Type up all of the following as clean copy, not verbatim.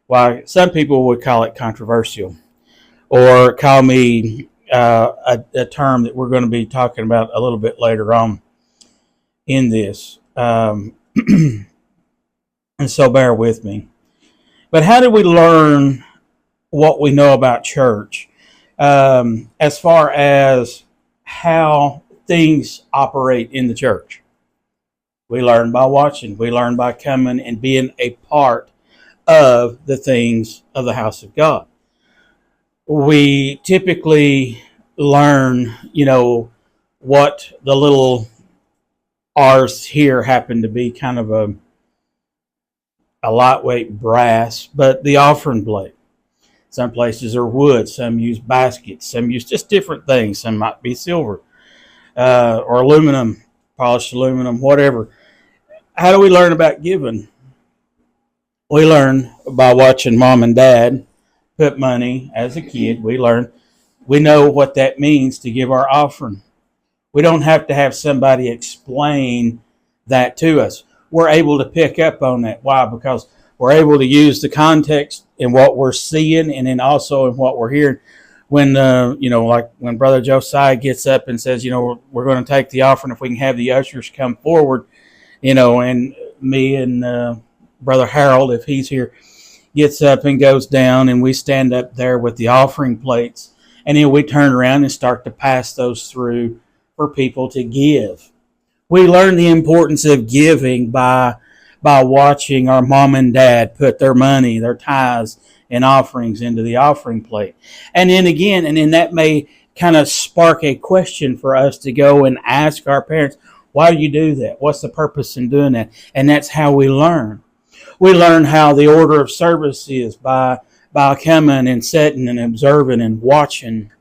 Why some people would call it controversial, or call me a term that we're going to be talking about a little bit later on in this. And so bear with me. But how do we learn what we know about church as far as how things operate in the church? We learn by watching. We learn by coming and being a part of the things of the house of God. We typically learn, what the little R's here happen to be kind of a lightweight brass, but the offering plate. Some places are wood, some use baskets, some use just different things. Some might be silver or aluminum, polished aluminum, whatever. How do we learn about giving? We learn by watching mom and dad put money as a kid. We know what that means to give our offering. We don't have to have somebody explain that to us. We're able to pick up on that. Why? Because we're able to use the context in what we're seeing and then also in what we're hearing. When, like when Brother Josiah gets up and says, we're going to take the offering, if we can have the ushers come forward, and me and Brother Harold, if he's here, gets up and goes down, and we stand up there with the offering plates, and then we turn around and start to pass those through for people to give. We learn the importance of giving by watching our mom and dad put their money, their tithes and offerings into the offering plate. And then that may kind of spark a question for us to go and ask our parents, why do you do that? What's the purpose in doing that? And that's how we learn. We learn how the order of service is by coming and sitting and observing and watching.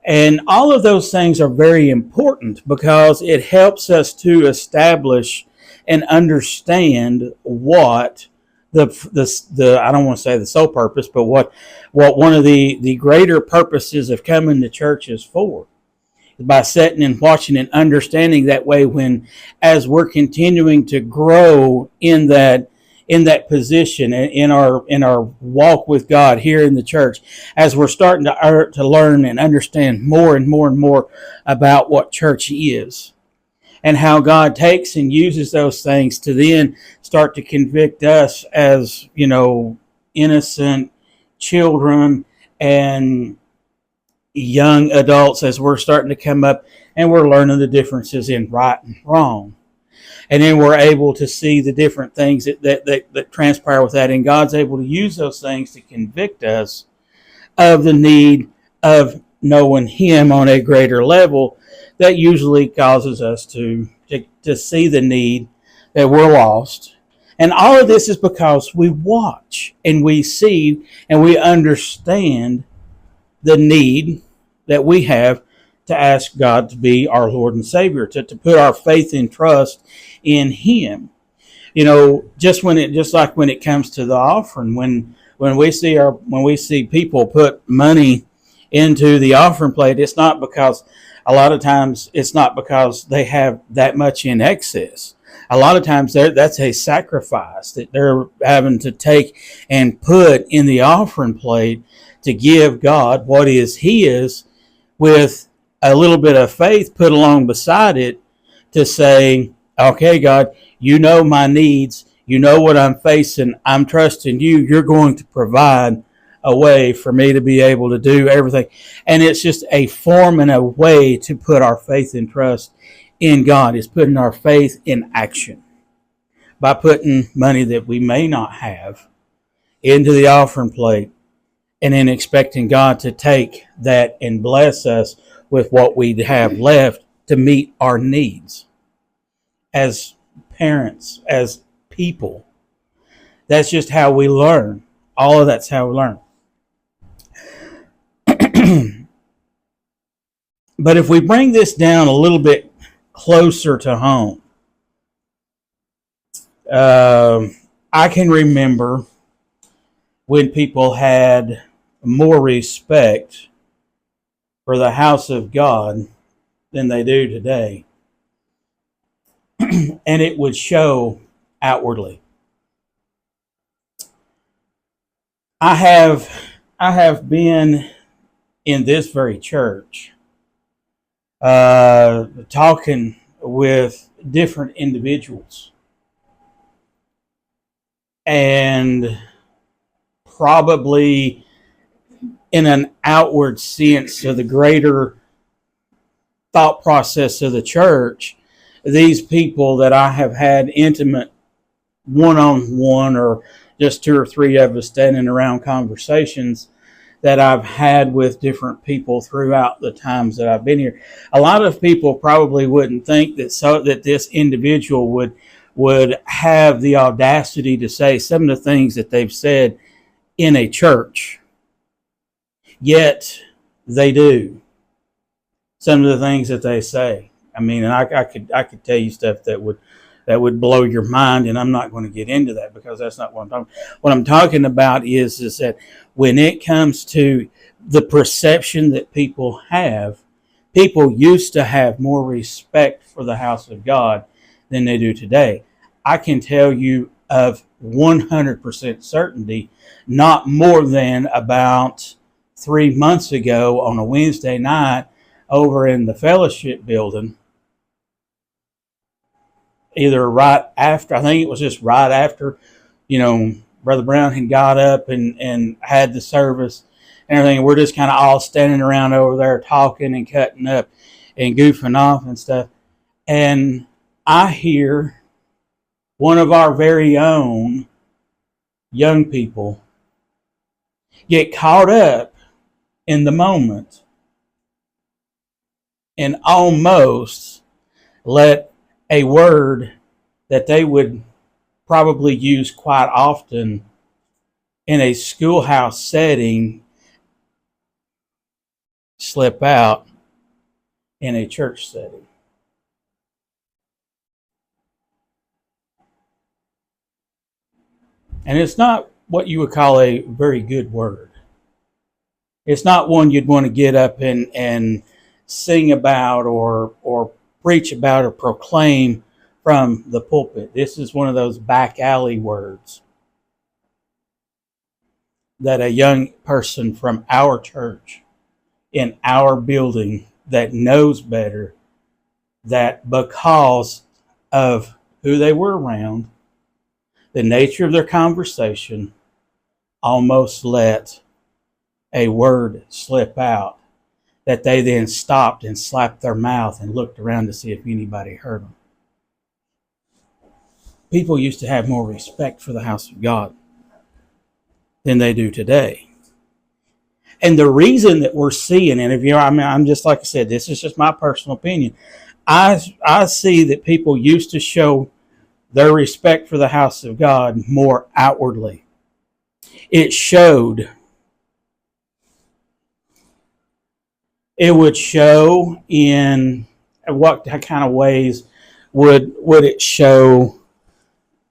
And all of those things are very important because it helps us to establish and understand what the I don't want to say the sole purpose, but what one of the greater purposes of coming to church is for. By sitting and watching and understanding that way, when as we're continuing to grow in that position in our walk with God here in the church, as we're starting to learn and understand more and more and more about what church is and how God takes and uses those things to then start to convict us as innocent children and young adults, as we're starting to come up and we're learning the differences in right and wrong. And then we're able to see the different things that transpire with that. And God's able to use those things to convict us of the need of knowing Him on a greater level. That usually causes us to see the need that we're lost. And all of this is because we watch and we see and we understand the need that we have to ask God to be our Lord and Savior, to put our faith and trust in Him. Just like when it comes to the offering, when we see people put money into the offering plate, it's not because a lot of times it's not because they have that much in excess. A lot of times that's a sacrifice that they're having to take and put in the offering plate to give God what is His, with a little bit of faith put along beside it to say, okay, God, you know my needs. You know what I'm facing. I'm trusting you. You're going to provide a way for me to be able to do everything. And it's just a form and a way to put our faith and trust in God. It's putting our faith in action by putting money that we may not have into the offering plate, and then expecting God to take that and bless us with what we have left to meet our needs as parents, as people. That's just how we learn. All of that's how we learn. But if we bring this down a little bit closer to home, I can remember when people had more respect for the house of God than they do today. And it would show outwardly. I have been in this very church talking with different individuals, and probably in an outward sense of the greater thought process of the church, these people that I have had intimate one-on-one, or just two or three of us standing around conversations that I've had with different people throughout the times that I've been here. A lot of people probably wouldn't think that this individual would have the audacity to say some of the things that they've said in a church. Yet they do some of the things that they say. I mean, and I could tell you stuff that would blow your mind, and I'm not going to get into that because that's not what I'm talking about. What I'm talking about is that when it comes to the perception that people used to have more respect for the house of God than they do today. I can tell you of 100% certainty, not more than about 3 months ago on a Wednesday night over in the fellowship building, either right after, I think it was just right after, Brother Brown had got up and had the service and everything. We're just kind of all standing around over there talking and cutting up and goofing off and stuff. And I hear one of our very own young people get caught up in the moment and almost let a word that they would probably use quite often in a schoolhouse setting slip out in a church setting. And it's not what you would call a very good word. It's not one you'd want to get up and sing about or preach about or proclaim from the pulpit. This is one of those back alley words that a young person from our church in our building that knows better, that because of who they were around, the nature of their conversation, almost let a word slip out that they then stopped and slapped their mouth and looked around to see if anybody heard them. People used to have more respect for the house of God than they do today. And the reason that we're seeing, and I'm just, like I said, this is just my personal opinion. I see that people used to show their respect for the house of God more outwardly. It showed. It would show in what kind of ways would it show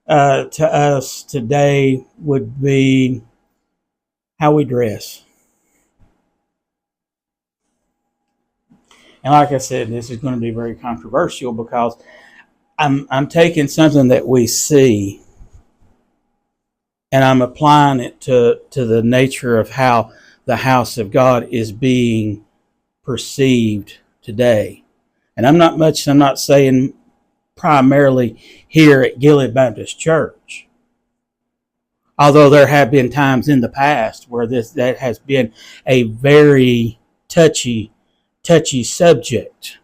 to us today would be how we dress. And like I said, this is going to be very controversial because I'm taking something that we see and I'm applying it to the nature of how the house of God is being perceived today. And I'm not saying primarily here at Gilead Baptist Church. Although there have been times in the past where that has been a very touchy subject.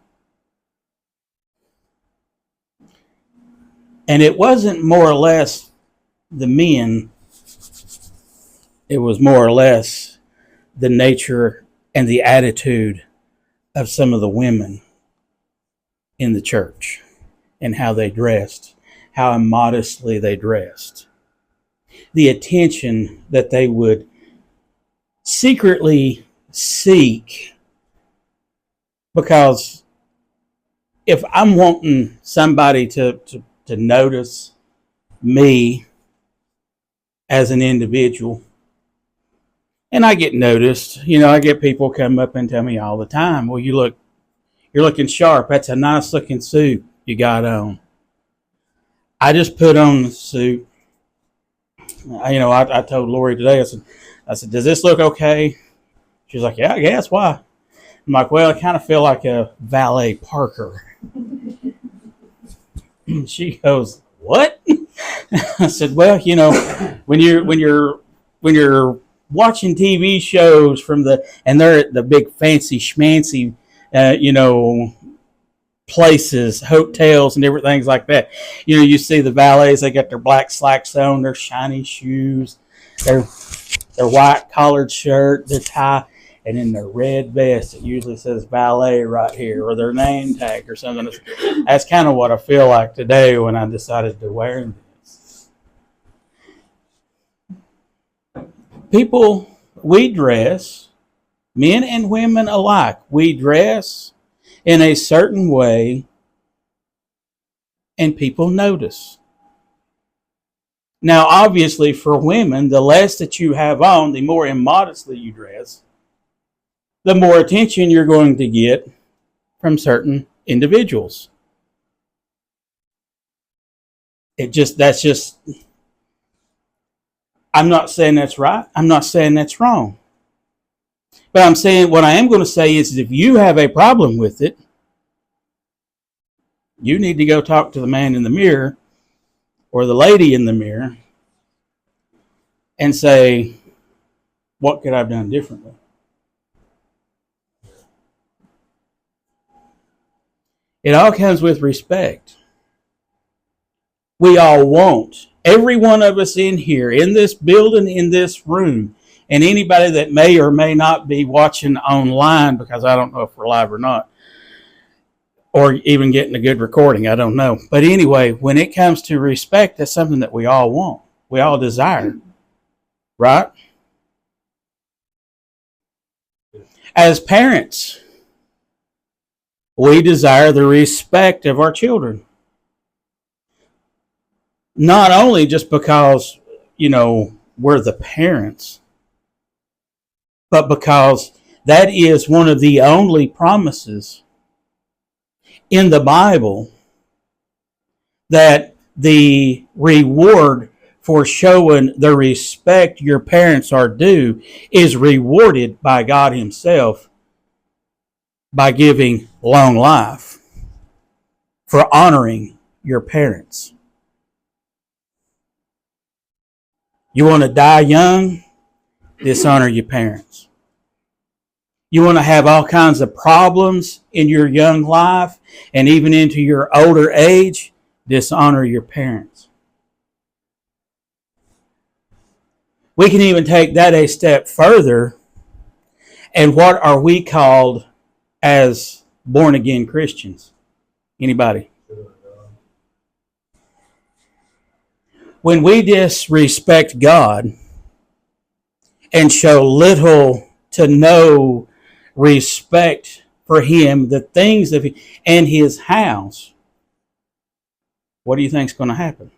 And it wasn't more or less the men, it was more or less the nature and the attitude of some of the women in the church and how they dressed, how immodestly they dressed. The attention that they would secretly seek, because if I'm wanting somebody to notice me as an individual, and I get noticed, I get people come up and tell me all the time, well, you're looking sharp. That's a nice looking suit you got on. I just put on the suit I told Lori today, I said, does this look okay? She's like, yeah, I guess. Why? I'm like, well, I kind of feel like a valet parker. She goes, what? I said, well, when you're watching TV shows and they're at the big fancy schmancy, places, hotels, and different things like that. You see the valets; they got their black slacks on, their shiny shoes, their white collared shirt, their tie, and in their red vest. It usually says valet right here, or their name tag or something. That's kind of what I feel like today when I decided to wear this. People, we dress, men and women alike. We dress in a certain way, and people notice. Now, obviously, for women, the less that you have on, the more immodestly you dress, the more attention you're going to get from certain individuals. That's just, I'm not saying that's right. I'm not saying that's wrong. But I'm saying, what I am going to say is if you have a problem with it, you need to go talk to the man in the mirror or the lady in the mirror and say, what could I have done differently? It all comes with respect. We all want, every one of us in here, in this building, in this room, and anybody that may or may not be watching online, because I don't know if we're live or not, or even getting a good recording, I don't know. But anyway, when it comes to respect, that's something that we all want. We all desire. Right? As parents, we desire the respect of our children. Not only just because, we're the parents, but because that is one of the only promises in the Bible that the reward for showing the respect your parents are due is rewarded by God Himself by giving long life for honoring your parents. You want to die young? Dishonor your parents. You want to have all kinds of problems in your young life and even into your older age? Dishonor your parents. We can even take that a step further. And what are we called as born-again Christians? Anybody? When we disrespect God and show little to no respect for Him, the things of Him, and His house, what do you think is going to happen?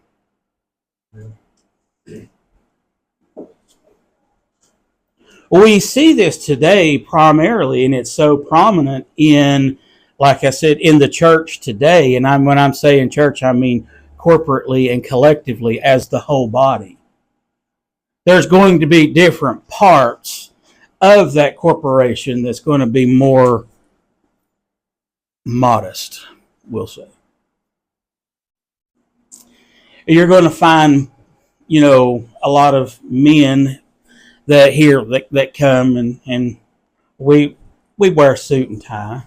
We see this today primarily, and it's so prominent in, like I said, in the church today. And when I'm saying church, I mean corporately and collectively as the whole body. There's going to be different parts of that corporation that's going to be more modest, we'll say. You're going to find, a lot of men that come and we wear a suit and tie.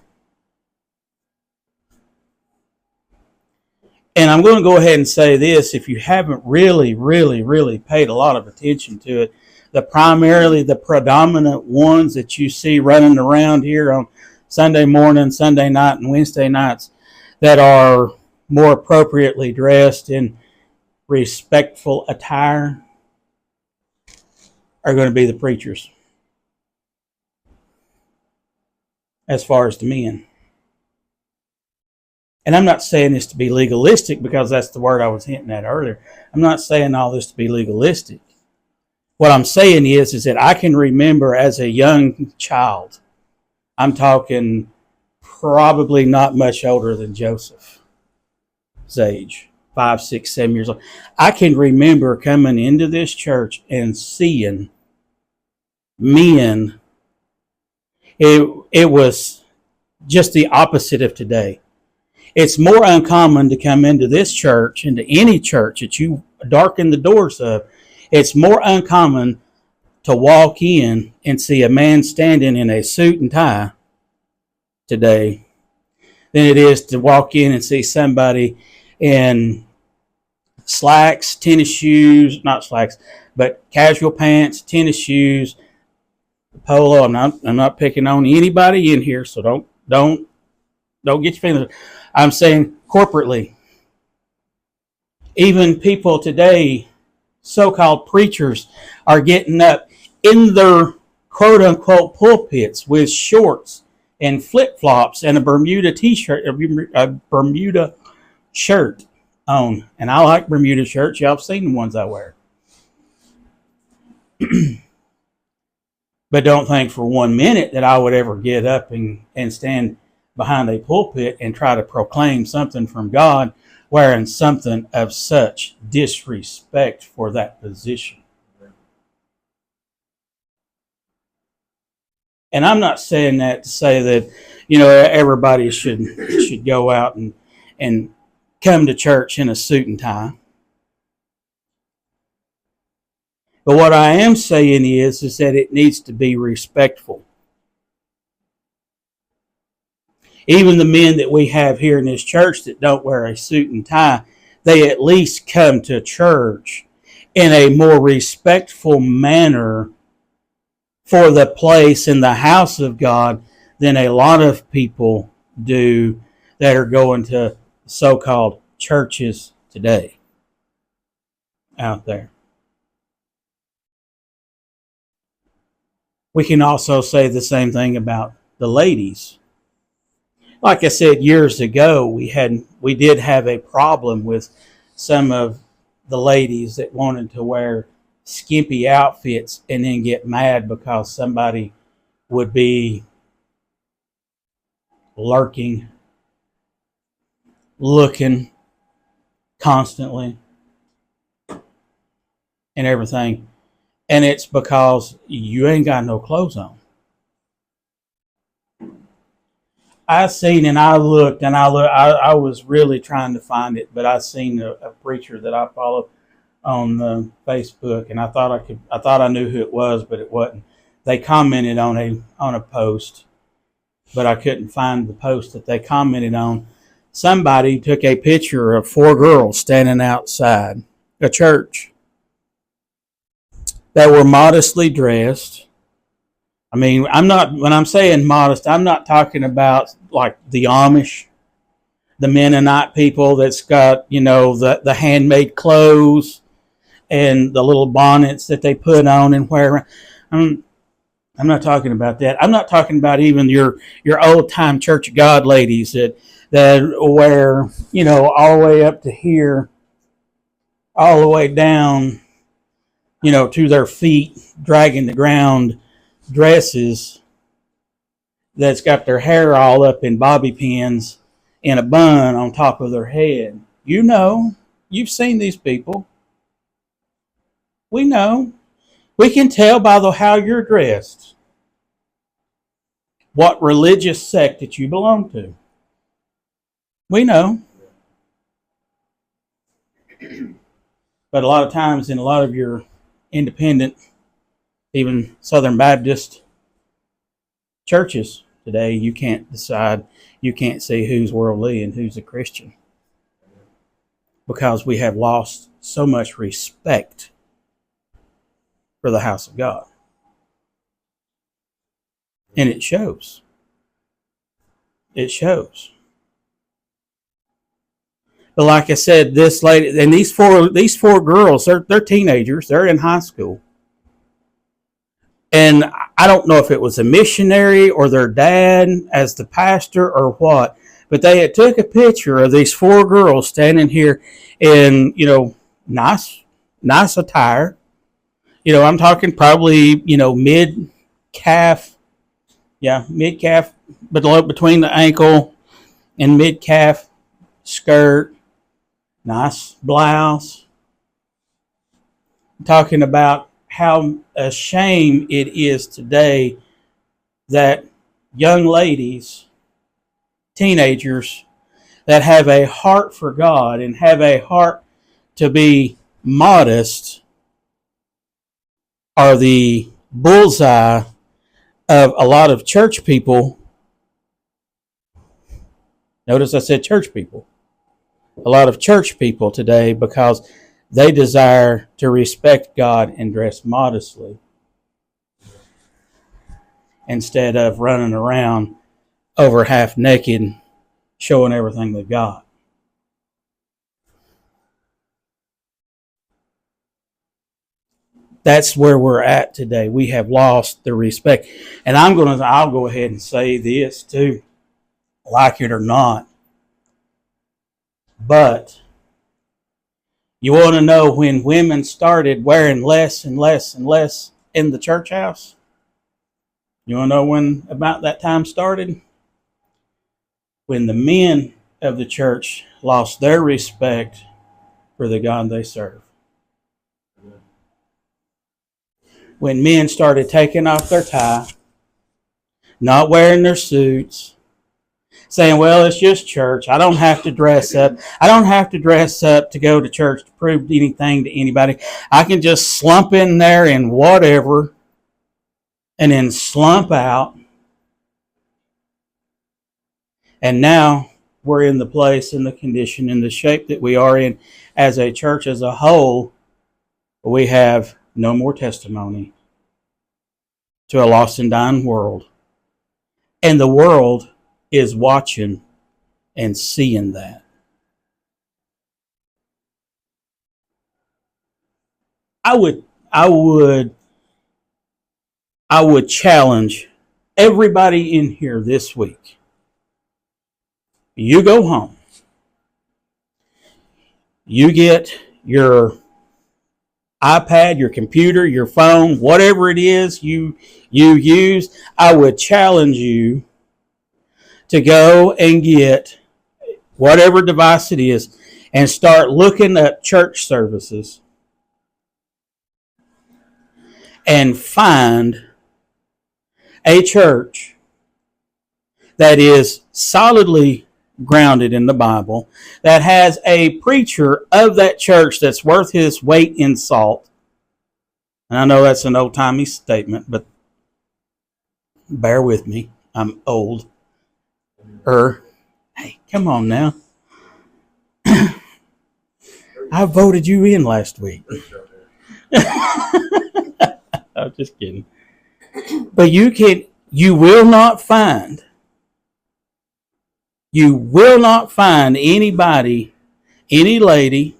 And I'm going to go ahead and say this, if you haven't really, really, really paid a lot of attention to it, the predominant ones that you see running around here on Sunday morning, Sunday night, and Wednesday nights that are more appropriately dressed in respectful attire are going to be the preachers, as far as the men. And I'm not saying this to be legalistic, because that's the word I was hinting at earlier. I'm not saying all this to be legalistic. What I'm saying is that I can remember as a young child, I'm talking probably not much older than Joseph's age, 5, 6, 7 years old. I can remember coming into this church and seeing men. It was just the opposite of today. It's more uncommon to come into this church, into any church that you darken the doors of. It's more uncommon to walk in and see a man standing in a suit and tie today than it is to walk in and see somebody in slacks, tennis shoes, not slacks, but casual pants, tennis shoes, polo. I'm not picking on anybody in here, so don't get your feelings. I'm saying corporately, even people today, so-called preachers, are getting up in their quote-unquote pulpits with shorts and flip-flops and a Bermuda t-shirt, a Bermuda shirt on. And I like Bermuda shirts. Y'all have seen the ones I wear. But don't think for 1 minute that I would ever get up and stand behind a pulpit and try to proclaim something from God wearing something of such disrespect for that position. And I'm not saying that to say that, everybody should go out and come to church in a suit and tie. But what I am saying is that it needs to be respectful. Even the men that we have here in this church that don't wear a suit and tie, they at least come to church in a more respectful manner for the place in the house of God than a lot of people do that are going to so-called churches today out there. We can also say the same thing about the ladies. Like I said years ago, we did have a problem with some of the ladies that wanted to wear skimpy outfits and then get mad because somebody would be lurking, looking constantly and everything. And it's because you ain't got no clothes on. I seen and I looked and I was really trying to find it, but I seen a preacher that I follow on Facebook, and I thought I knew who it was, but it wasn't. They commented on a post, but I couldn't find the post that they commented on. Somebody took a picture of 4 girls standing outside a church that were modestly dressed. I mean, when I'm saying modest, I'm not talking about like the Amish, the Mennonite people that's got, the handmade clothes and the little bonnets that they put on and wear. I'm not talking about that. I'm not talking about even your old time Church of God ladies that wear, all the way up to here, all the way down, to their feet, dragging the ground, dresses that's got their hair all up in bobby pins and a bun on top of their head. You've seen these people. We know. We can tell by how you're dressed what religious sect that you belong to. We know. But a lot of times in a lot of your independent, even Southern Baptist churches today, you can't decide, you can't see who's worldly and who's a Christian, because we have lost so much respect for the house of God. And it shows. It shows. But like I said, this lady and these four girls, they're teenagers, they're in high school. And I don't know if it was a missionary or their dad as the pastor or what, but they had took a picture of these 4 girls standing here in, nice attire. I'm talking probably, mid-calf, but between the ankle and mid-calf skirt, nice blouse, talking about how a shame it is today that young ladies, teenagers, that have a heart for God and have a heart to be modest are the bullseye of a lot of church people. Notice I said church people. A lot of church people today, because they desire to respect God and dress modestly instead of running around over half naked, showing everything they've got. That's where we're at today. We have lost the respect. And I'll go ahead and say this too, like it or not. But you want to know when women started wearing less and less and less in the church house? You want to know when about that time started? When the men of the church lost their respect for the God they serve. When men started taking off their tie, not wearing their suits, saying, well, it's just church. I don't have to dress up. I don't have to dress up to go to church to prove anything to anybody. I can just slump in there and whatever, and then slump out. And now we're in the place and the condition and the shape that we are in as a church as a whole. We have no more testimony to a lost and dying world. And the world is watching and seeing that. I would challenge everybody in here this week. You go home. You get your iPad, your computer, your phone, whatever it is you use. I would challenge you to go and get whatever device it is and start looking at church services and find a church that is solidly grounded in the Bible, that has a preacher of that church that's worth his weight in salt. And I know that's an old-timey statement, but bear with me. I'm old. Hey, come on now. I voted you in last week. I'm just kidding. But you will not find anybody, any lady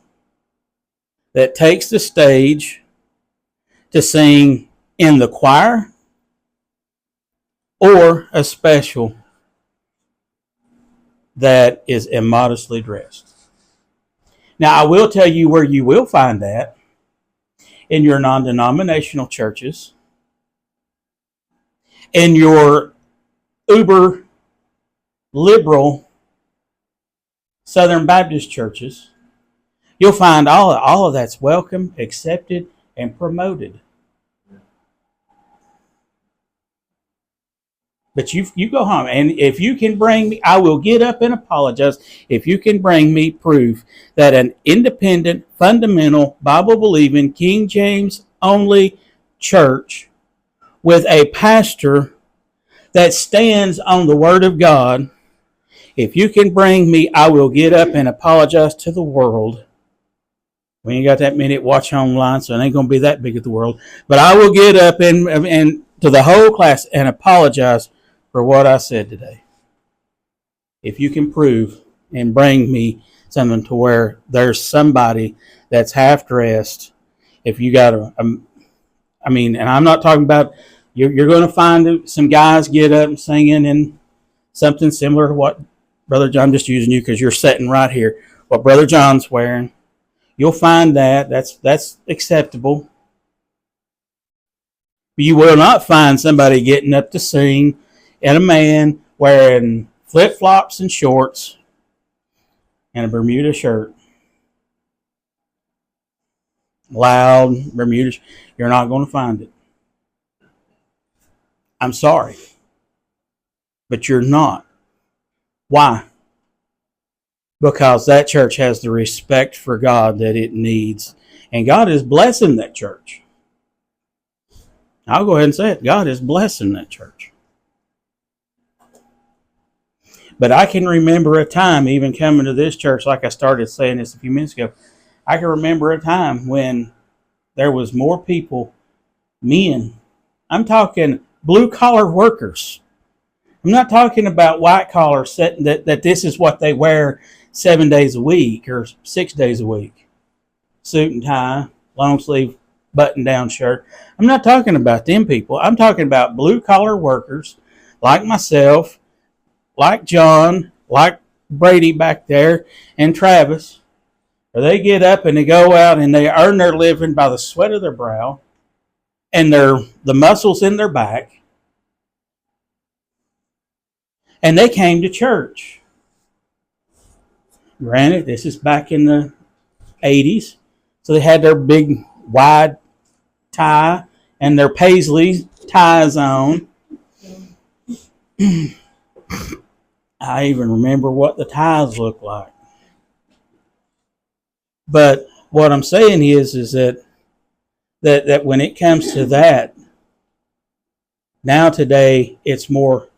that takes the stage to sing in the choir or a special that is immodestly dressed. Now, I will tell you where you will find that: in your non-denominational churches, in your uber liberal Southern Baptist churches. You'll find all of that's welcome, accepted, and promoted. But you go home, and if you can bring me, I will get up and apologize. If you can bring me proof that an independent, fundamental, Bible-believing, King James only church with a pastor that stands on the Word of God, if you can bring me, I will get up and apologize to the world. We ain't got that many watch online, so it ain't going to be that big of the world. But I will get up and to the whole class and apologize for what I said today. If you can prove and bring me something to where there's somebody that's half dressed, if you got and I'm not talking about, you're going to find some guys get up and singing in something similar to what Brother John, I'm just using you because you're sitting right here, what Brother John's wearing. You'll find that's acceptable. But you will not find somebody getting up to sing and a man wearing flip-flops and shorts and a Bermuda shirt loud, Bermuda, you're not going to find it. I'm sorry, but you're not. Why? Because that church has the respect for God that it needs. And God is blessing that church. I'll go ahead and say it. God is blessing that church. But I can remember a time, even coming to this church, like I started saying this a few minutes ago, I can remember a time when there was more people, men. I'm talking blue-collar workers. I'm not talking about white-collar, that this is what they wear 7 days a week or 6 days a week. Suit and tie, long sleeve, button-down shirt. I'm not talking about them people. I'm talking about blue-collar workers like myself, like John, like Brady back there, and Travis. Where they get up and they go out and they earn their living by the sweat of their brow and the muscles in their back. And they came to church. Granted, this is back in the 80s. So they had their big wide tie and their paisley ties on. I even remember what the ties looked like. But what I'm saying is that when it comes to that, now today it's more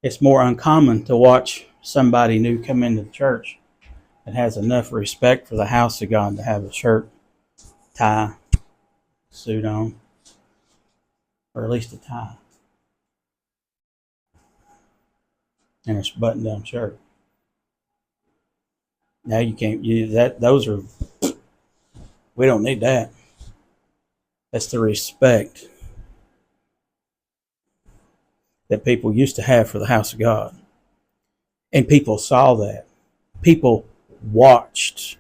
uncommon to watch somebody new come into the church that has enough respect for the house of God to have a shirt, tie, suit on, or at least a tie, and a button-down shirt. Now you can't use that. We don't need that. That's the respect that people used to have for the house of God. And people saw that. People watched.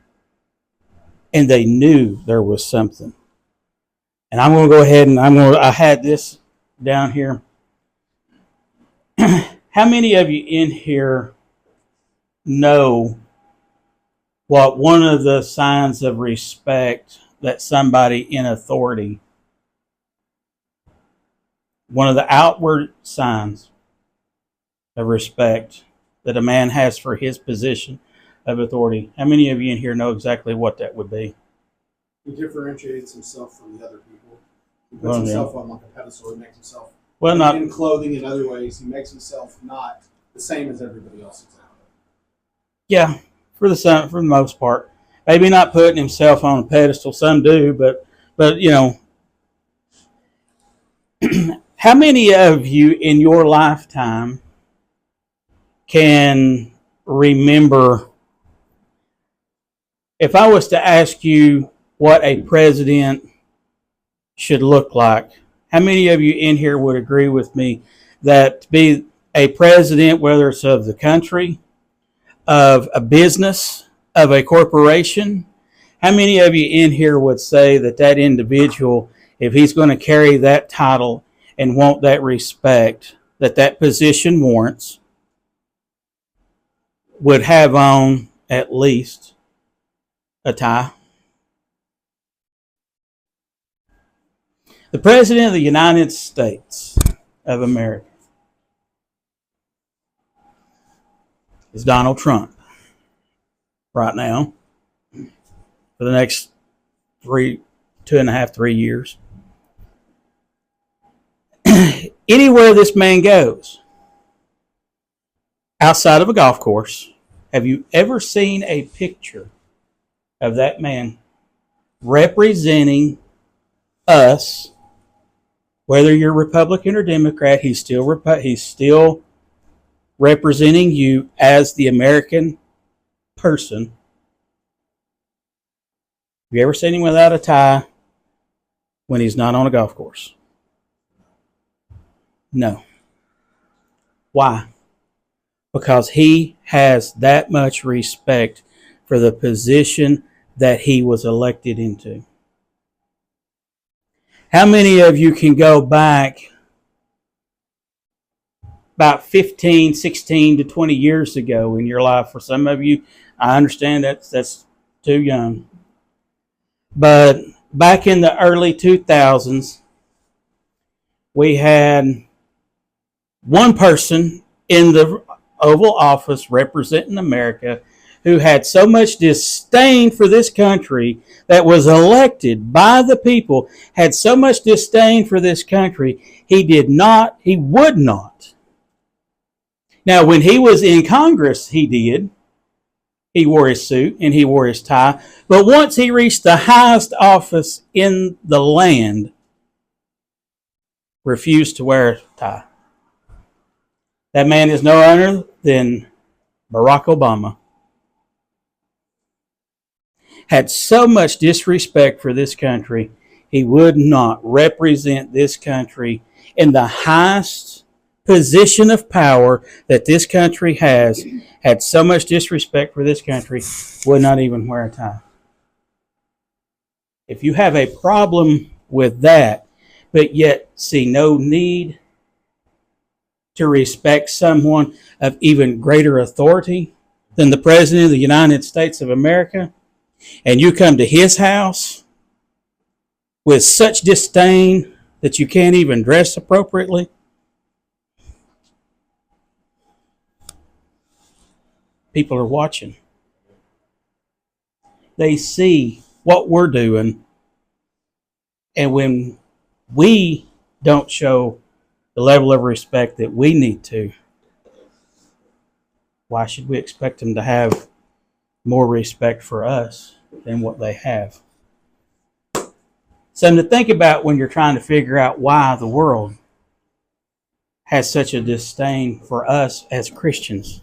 And they knew there was something. And I'm going to go ahead and I had this down here. How many of you in here know what one of the signs of respect that somebody in authority, one of the outward signs of respect that a man has for his position of authority? How many of you in here know exactly what that would be? He differentiates himself from the other people. He puts himself on like a pedestal. He makes himself not in clothing and other ways. He makes himself not the same as everybody else. Yeah, for the most part. Maybe not putting himself on a pedestal. Some do, but you know. How many of you in your lifetime can remember, if I was to ask you what a president should look like, how many of you in here would agree with me that to be a president, whether it's of the country, of a business, of a corporation, how many of you in here would say that that individual, if he's going to carry that title and want that respect that that position warrants, would have on at least a tie? The President of the United States of America is Donald Trump right now for the next 2.5, 3 years. Anywhere this man goes, outside of a golf course, have you ever seen a picture of that man representing us? Whether you're Republican or Democrat, he's still representing you as the American person. Have you ever seen him without a tie when he's not on a golf course? No. Why? Because he has that much respect for the position that he was elected into. How many of you can go back about 15, 16 to 20 years ago in your life? For some of you, I understand that's too young. But back in the early 2000s, we had one person in the Oval Office representing America who had so much disdain for this country, that was elected by the people, had so much disdain for this country, he would not. Now, when he was in Congress, he did. He wore his suit and he wore his tie. But once he reached the highest office in the land, refused to wear a tie. That man is no other than Barack Obama. Had so much disrespect for this country, he would not represent this country in the highest position of power that this country has. Had so much disrespect for this country, would not even wear a tie. If you have a problem with that, but yet see no need to respect someone of even greater authority than the President of the United States of America, and you come to his house with such disdain that you can't even dress appropriately, people are watching. They see what we're doing, and when we don't show the level of respect that we need to, why should we expect them to have more respect for us than what they have? Something to think about when you're trying to figure out why the world has such a disdain for us as Christians.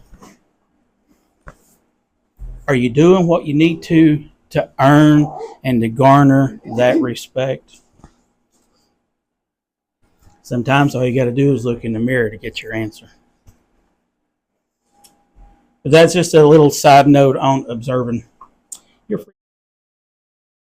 Are you doing what you need to earn and to garner that respect? Sometimes all you got to do is look in the mirror to get your answer. But that's just a little side note on observing your